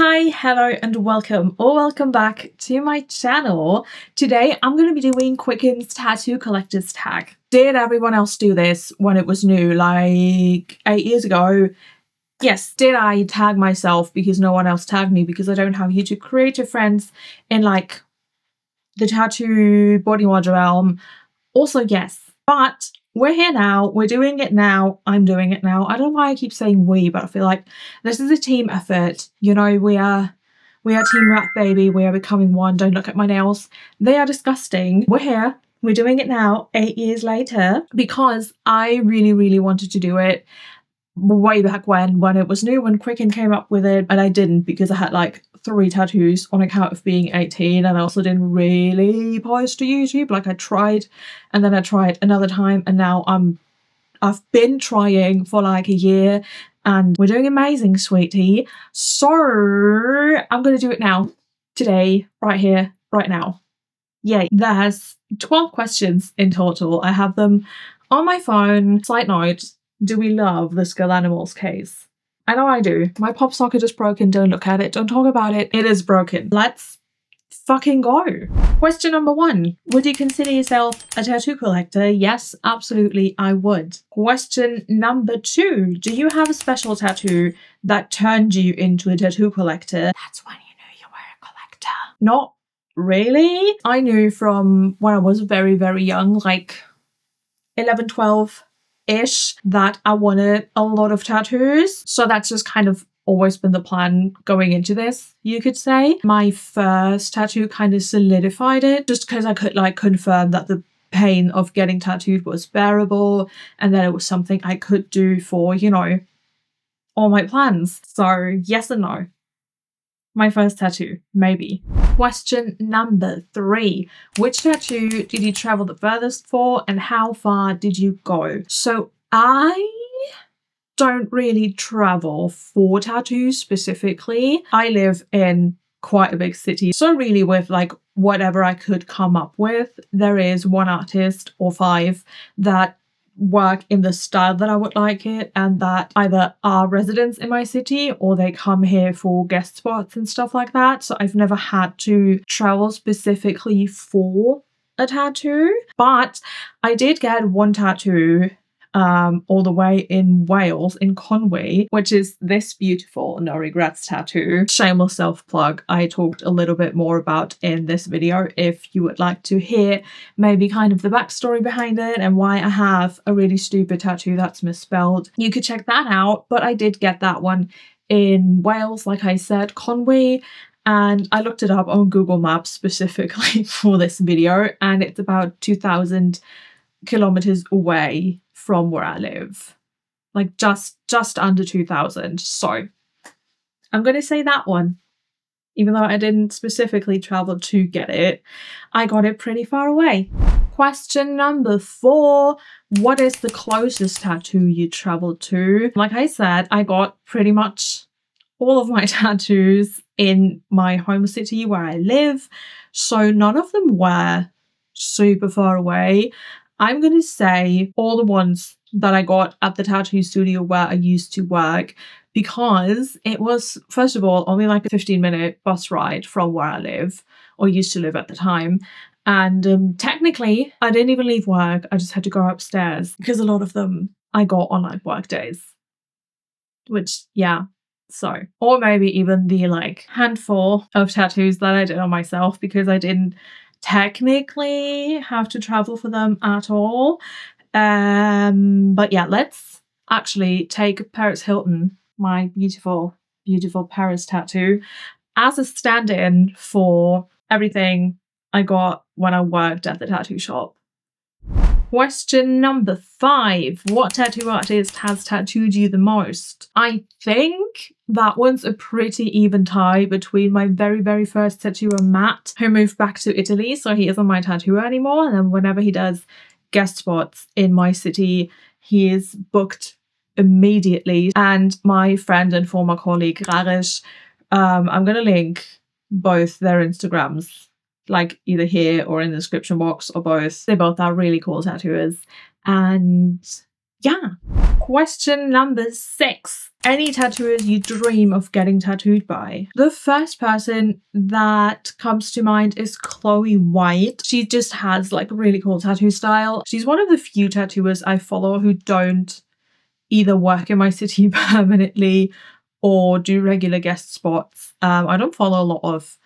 Hi, hello and welcome or welcome back to my channel. Today I'm going to be doing Quicken's tattoo collector's tag. Did everyone else do this when it was new, like 8 years ago? Yes. Did I tag myself because no one else tagged me because I don't have YouTube creator friends in like the tattoo bodyboard realm? Also yes, but we're here now, we're doing it now, I'm doing it now. I don't know why I keep saying we, but I feel like this is a team effort. You know, we are Team Rat Baby, we are becoming one. Don't look at my nails. They are disgusting. We're here, we're doing it now, 8 years later, because I really wanted to do it way back when it was new, when Quicken came up with it, and I didn't because I had like 3 tattoos on account of being 18, and I also didn't really post to YouTube. Like I tried and then I tried another time, and now I've been trying for like a year and we're doing amazing, sweetie. So I'm gonna do it now, today, right here, right now. Yay. There's 12 questions in total. I have them on my phone. Side note, do we love the Skull Animals case? I know I do. My pop socket is broken. Don't look at it. Don't talk about it. It is broken. Let's fucking go. Question number 1. Would you consider yourself a tattoo collector? Yes, absolutely, I would. Question number 2. Do you have a special tattoo that turned you into a tattoo collector? That's when you knew you were a collector. Not really. I knew from when I was very young, like 11, 12 ish, that I wanted a lot of tattoos. So that's just kind of always been the plan going into this, you could say. My first tattoo kind of solidified it, just because I could like confirm that the pain of getting tattooed was bearable and that it was something I could do for, you know, all my plans. So yes and no. My first tattoo, maybe. Question number 3. Which tattoo did you travel the furthest for and how far did you go? So I don't really travel for tattoos specifically. I live in quite a big city. So really with like whatever I could come up with, there is one artist or 5 that work in the style that I would like it, and that either are residents in my city or they come here for guest spots and stuff like that. So I've never had to travel specifically for a tattoo, but I did get one tattoo all the way in Wales, in Conwy, which is this beautiful no regrets tattoo. Shameless self-plug, I talked a little bit more about in this video if you would like to hear maybe kind of the backstory behind it and why I have a really stupid tattoo that's misspelled. You could check that out, but I did get that one in Wales, like I said, Conwy. And I looked it up on Google Maps specifically for this video, and it's about 2,000 kilometers away from where I live, like just under 2,000. So I'm gonna say that one, even though I didn't specifically travel to get it. I got it pretty far away. Question number 4. What is the closest tattoo you traveled to? Like I said, I got pretty much all of my tattoos in my home city where I live, so none of them were super far away. I'm going to say all the ones that I got at the tattoo studio where I used to work, because it was, first of all, only like a 15-minute bus ride from where I live, or used to live at the time. And technically, I didn't even leave work. I just had to go upstairs because a lot of them I got on like work days, which, yeah. So, or maybe even the like handful of tattoos that I did on myself because I didn't technically have to travel for them at all. But yeah, let's actually take Paris Hilton, my beautiful Paris tattoo, as a stand-in for everything I got when I worked at the tattoo shop. Question number 5. What tattoo artist has tattooed you the most? I think that one's a pretty even tie between my very first tattooer, Matt, who moved back to Italy, so he isn't my tattooer anymore. And then whenever he does guest spots in my city, he is booked immediately. And my friend and former colleague, Raresh, I'm going to link both their Instagrams, like either here or in the description box or both. They both are really cool tattooers. And Yeah. Question number 6. Any tattooers you dream of getting tattooed by? The first person that comes to mind is Chloe White. She just has like a really cool tattoo style. She's one of the few tattooers I follow who don't either work in my city permanently or do regular guest spots. I don't follow a lot of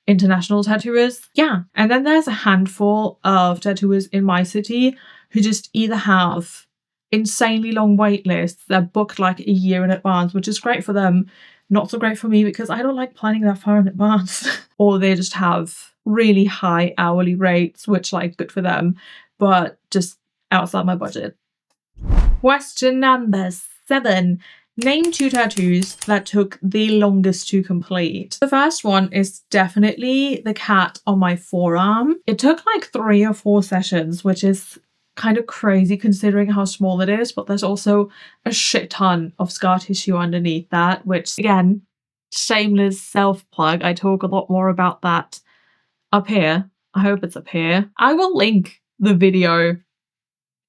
international tattooers. Yeah. And then there's a handful of tattooers in my city who just either have insanely long wait lists. They're booked like a year in advance, which is great for them. Not so great for me because I don't like planning that far in advance. Or they just have really high hourly rates, which like good for them, but just outside my budget. Question number 7. Name 2 tattoos that took the longest to complete. The first one is definitely the cat on my forearm. It took like 3 or 4 sessions, which is kind of crazy considering how small it is, but there's also a shit ton of scar tissue underneath that, which again, shameless self-plug. I talk a lot more about that up here. I hope it's up here. I will link the video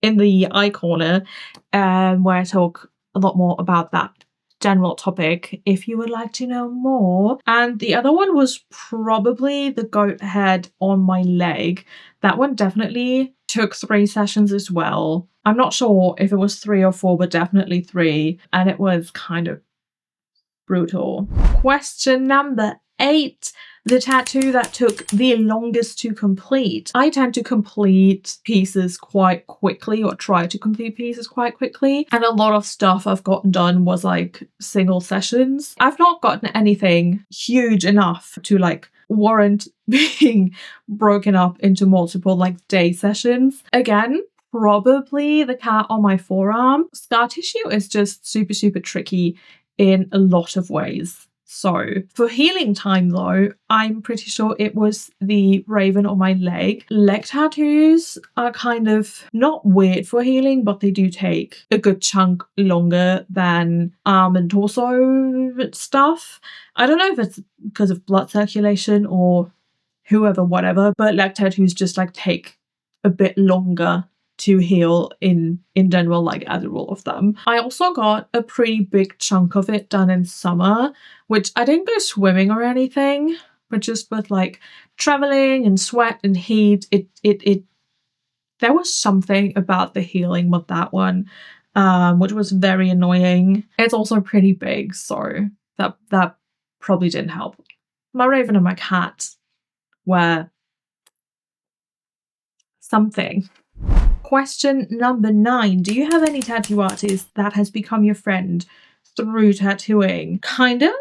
in the eye corner where I talk a lot more about that general topic if you would like to know more. And the other one was probably the goat head on my leg. That one definitely took 3 sessions as well. I'm not sure if it was 3 or 4, but definitely 3. And it was kind of brutal. Question number 8. The tattoo that took the longest to complete. I tend to complete pieces quite quickly, or try to complete pieces quite quickly. And a lot of stuff I've gotten done was like single sessions. I've not gotten anything huge enough to like warrant being broken up into multiple like day sessions. Again, probably the cat on my forearm. Scar tissue is just super, super tricky in a lot of ways. So for healing time though, I'm pretty sure it was the raven on my leg. Leg tattoos are kind of not weird for healing, but they do take a good chunk longer than arm and torso stuff. I don't know if it's because of blood circulation or whoever, whatever, but leg tattoos just like take a bit longer to heal in general, like as a rule of thumb. I also got a pretty big chunk of it done in summer, which I didn't go swimming or anything, but just with like traveling and sweat and heat, it there was something about the healing with that one, which was very annoying. It's also pretty big, so that probably didn't help. My raven and my cat were something. Question number 9. Do you have any tattoo artist that has become your friend through tattooing? Kind of.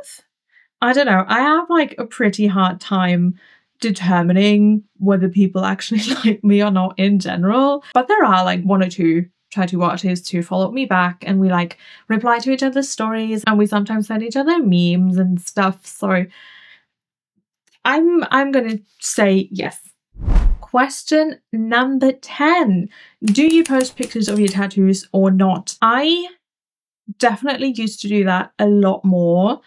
I don't know. I have like a pretty hard time determining whether people actually like me or not in general. But there are like 1 or 2 tattoo artists who follow me back and we like reply to each other's stories and we sometimes send each other memes and stuff. So I'm gonna say yes. Question number 10. Do you post pictures of your tattoos or not? I definitely used to do that a lot more.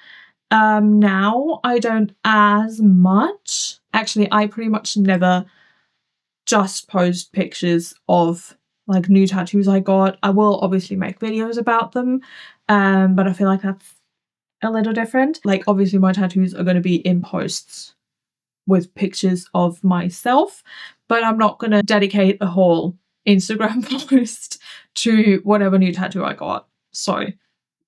Now I don't as much. Actually, I pretty much never just post pictures of like new tattoos I got. I will obviously make videos about them, but I feel like that's a little different. Like obviously my tattoos are going to be in posts with pictures of myself, but I'm not going to dedicate a whole Instagram post to whatever new tattoo I got. So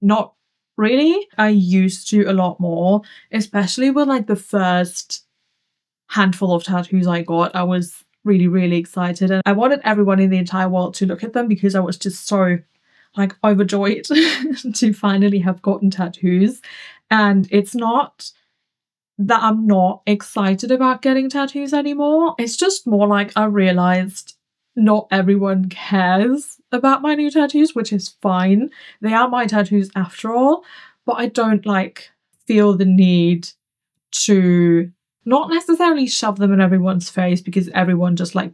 not really. I used to a lot more, especially with like the first handful of tattoos I got. I was really, really excited and I wanted everyone in the entire world to look at them because I was just so like overjoyed to finally have gotten tattoos. And it's not that I'm not excited about getting tattoos anymore. It's just more like I realized not everyone cares about my new tattoos, which is fine. They are my tattoos after all, but I don't like feel the need to not necessarily shove them in everyone's face because everyone just like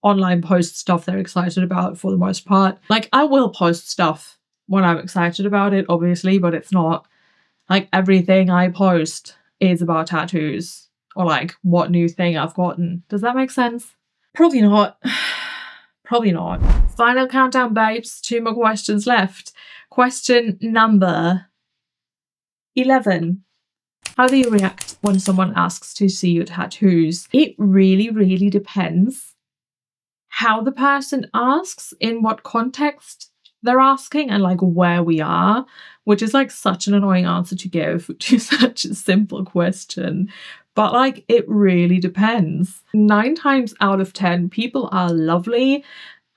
online posts stuff they're excited about for the most part. Like I will post stuff when I'm excited about it, obviously, but it's not like everything I post is about tattoos or like what new thing I've gotten. Does that make sense? Probably not. Probably not. Final countdown, babes. 2 more questions left. Question number 11. How do you react when someone asks to see your tattoos? It really, really depends how the person asks, in what context they're asking, and like where we are, which is like such an annoying answer to give to such a simple question. But like, it really depends. 9 times out of 10, people are lovely.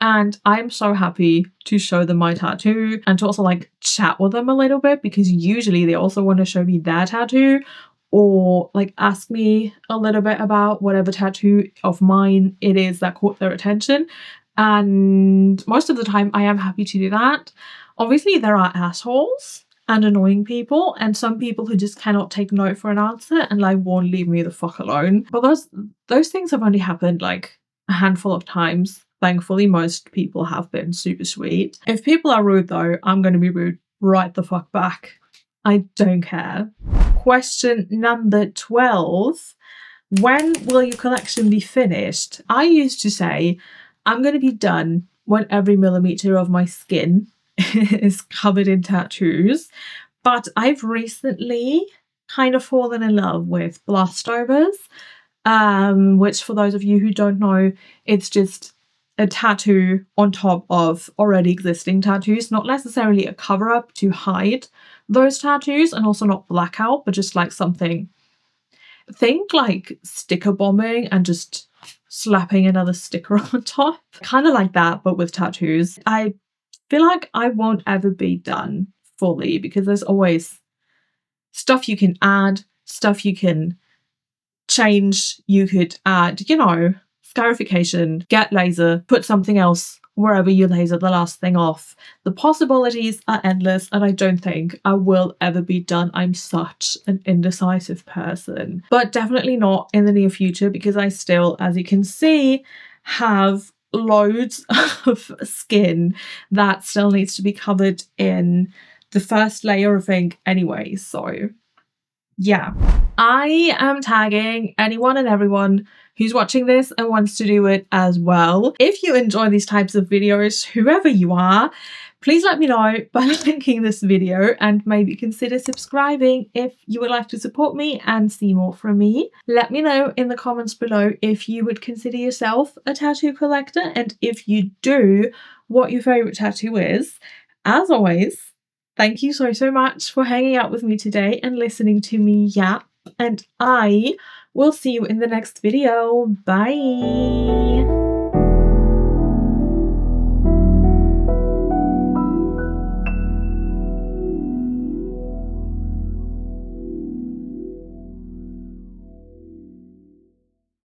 And I'm so happy to show them my tattoo and to also like chat with them a little bit, because usually they also want to show me their tattoo or like ask me a little bit about whatever tattoo of mine it is that caught their attention. And most of the time I am happy to do that. Obviously there are assholes and annoying people, and some people who just cannot take no for an answer and like won't leave me the fuck alone. But those things have only happened like a handful of times. Thankfully, most people have been super sweet. If people are rude though, I'm going to be rude right the fuck back. I don't care. Question number 12. When will your collection be finished? I used to say I'm going to be done when every millimeter of my skin is covered in tattoos. But I've recently kind of fallen in love with blastovers, which for those of you who don't know, it's just a tattoo on top of already existing tattoos, not necessarily a cover up to hide those tattoos, and also not blackout, but just like something, think like sticker bombing and just slapping another sticker on top, kind of like that but with tattoos. I feel like I won't ever be done fully, because there's always stuff you can add, stuff you can change, you could add, you know, scarification, get laser, put something else wherever you laser the last thing off. The possibilities are endless, and I don't think I will ever be done. I'm such an indecisive person. But definitely not in the near future, because I still, as you can see, have loads of skin that still needs to be covered in the first layer of ink anyway. So yeah, I am tagging anyone and everyone who's watching this and wants to do it as well. If you enjoy these types of videos, whoever you are, please let me know by linking this video, and maybe consider subscribing if you would like to support me and see more from me. Let me know in the comments below if you would consider yourself a tattoo collector, and if you do, what your favourite tattoo is. As always, thank you so much for hanging out with me today and listening to me yap, and I will see you in the next video. Bye!